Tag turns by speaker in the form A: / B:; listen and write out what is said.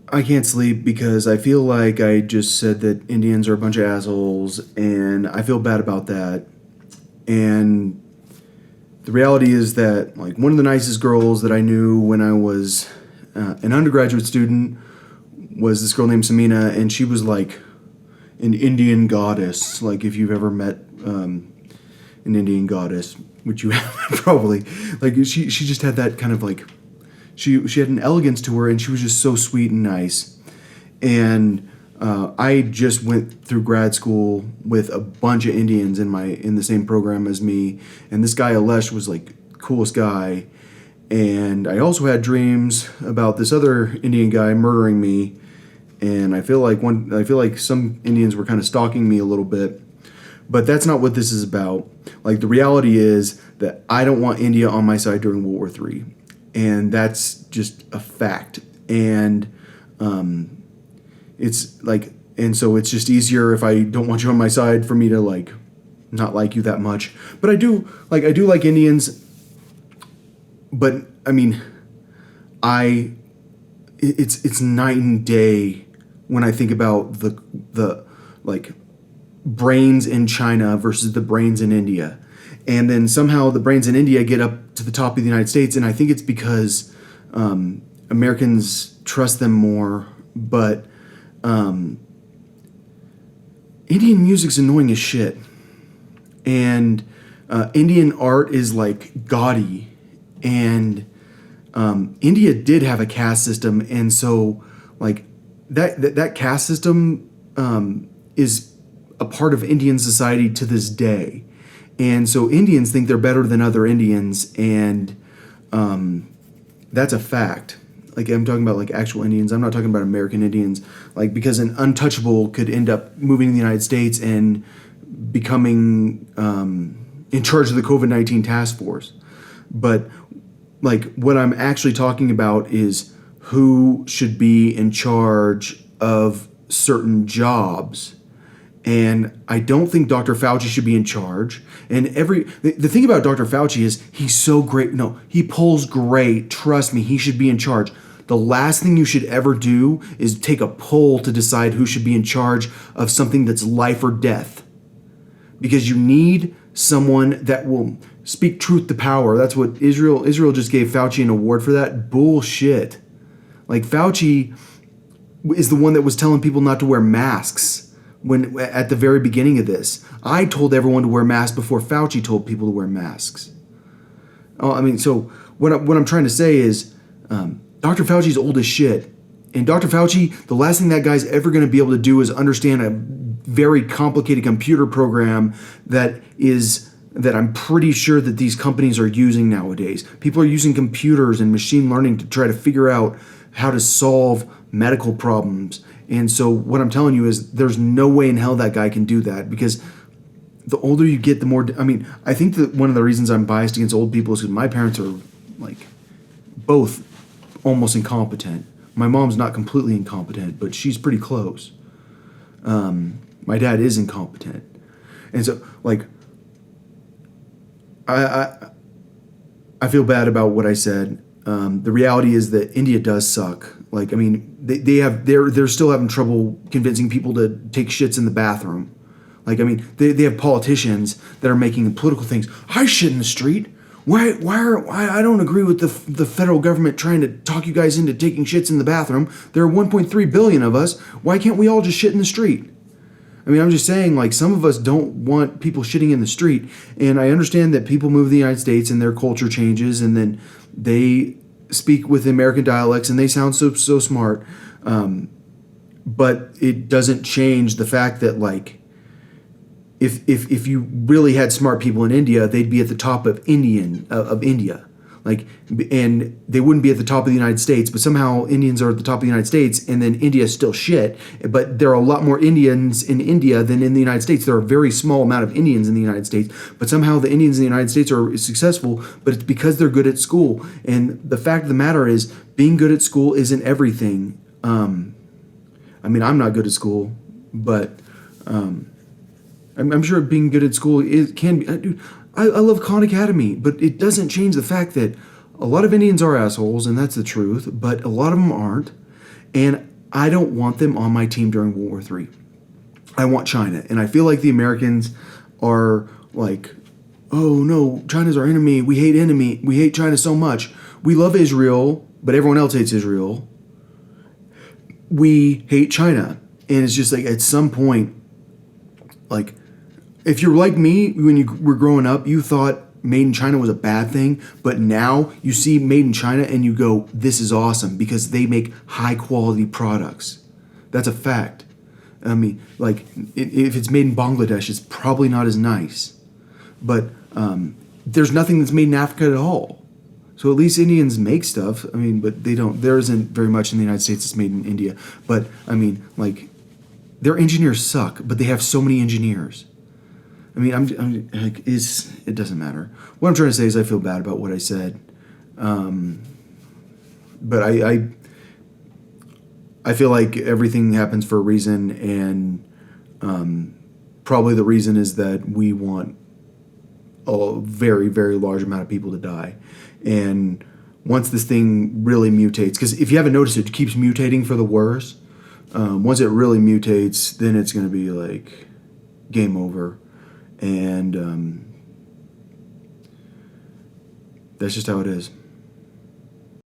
A: I can't sleep because I feel like I just said that Indians are a bunch of assholes, and I feel bad about that. And the reality is that, like, one of the nicest girls that I knew when I was an undergraduate student was this girl named Samina, and she was like an Indian goddess. Like, if you've ever met an Indian goddess, which you have probably, like, she just had that kind of like she had an elegance to her, and she was just so sweet and nice. And I just went through grad school with a bunch of Indians in the same program as me, and this guy Alesh was like the coolest guy. And I also had dreams about this other Indian guy murdering me, and I feel like some Indians were kind of stalking me a little bit. But that's not what this is about. Like, the reality is that I don't want India on my side during World War III, and that's just a fact. And it's like, and so it's just easier if I don't want you on my side for me to like not like you that much. But I do like Indians. But I mean, it's night and day when I think about the like brains in China versus the brains in India. And then somehow the brains in India get up to the top of the United States, and I think it's because Americans trust them more. But Indian music's annoying as shit, and Indian art is like gaudy, and India did have a caste system, and so like that caste system is a part of Indian society to this day. And so Indians think they're better than other Indians, and that's a fact. Like, I'm talking about like actual Indians. I'm not talking about American Indians. Like, because an untouchable could end up moving to the United States and becoming in charge of the COVID-19 task force. But like, what I'm actually talking about is who should be in charge of certain jobs. And I don't think Dr. Fauci should be in charge. And the thing about Dr. Fauci is he's so great. No, he pulls great. Trust me, he should be in charge. The last thing you should ever do is take a poll to decide who should be in charge of something that's life or death. Because you need someone that will speak truth to power. That's what Israel just gave Fauci an award for that. Bullshit. Like, Fauci is the one that was telling people not to wear masks when at the very beginning of this. I told everyone to wear masks before Fauci told people to wear masks. Oh, I mean, so what I'm trying to say is Dr. Fauci's old as shit. And Dr. Fauci, the last thing that guy's ever going to be able to do is understand a very complicated computer program that I'm pretty sure that these companies are using nowadays. People are using computers and machine learning to try to figure out how to solve medical problems. And so what I'm telling you is there's no way in hell that guy can do that, because the older you get, the more... I mean, I think that one of the reasons I'm biased against old people is because my parents are, like, both almost incompetent. My mom's not completely incompetent, but she's pretty close. My dad is incompetent. And so, like, I feel bad about what I said. The reality is that India does suck. Like, I mean, they're still having trouble convincing people to take shits in the bathroom. Like, I mean, they have politicians that are making political things. I shit in the street. Why I don't agree with the federal government trying to talk you guys into taking shits in the bathroom. There are 1.3 billion of us. Why can't we all just shit in the street? I mean, I'm just saying, like, some of us don't want people shitting in the street. And I understand that people move to the United States and their culture changes, and then they speak with American dialects and they sound so smart. But it doesn't change the fact that, like, if you really had smart people in India, they'd be at the top of India. Like, and they wouldn't be at the top of the United States, but somehow Indians are at the top of the United States, and then India is still shit. But there are a lot more Indians in India than in the United States. There are a very small amount of Indians in the United States, but somehow the Indians in the United States are successful, but it's because they're good at school. And the fact of the matter is, being good at school isn't everything. I mean, I'm not good at school, but I'm sure being good at school can be. Dude, I love Khan Academy, but it doesn't change the fact that a lot of Indians are assholes, and that's the truth, but a lot of them aren't. And I don't want them on my team during World War III. I want China. And I feel like the Americans are like, oh no, China's our enemy. We hate enemy. We hate China so much. We love Israel, but everyone else hates Israel. We hate China. And it's just like at some point, like, if you're like me, when you were growing up, you thought made in China was a bad thing, but now you see made in China and you go, this is awesome because they make high quality products. That's a fact. I mean, like, if it's made in Bangladesh, it's probably not as nice. But there's nothing that's made in Africa at all. So at least Indians make stuff. I mean, but they don't. There isn't very much in the United States that's made in India. But I mean, like, their engineers suck, but they have so many engineers. I mean, I'm like, it doesn't matter. What I'm trying to say is I feel bad about what I said. But I feel like everything happens for a reason, and probably the reason is that we want a very, very large amount of people to die. And once this thing really mutates, because if you haven't noticed, it keeps mutating for the worse. Once it really mutates, then it's going to be like game over. And that's just how it is.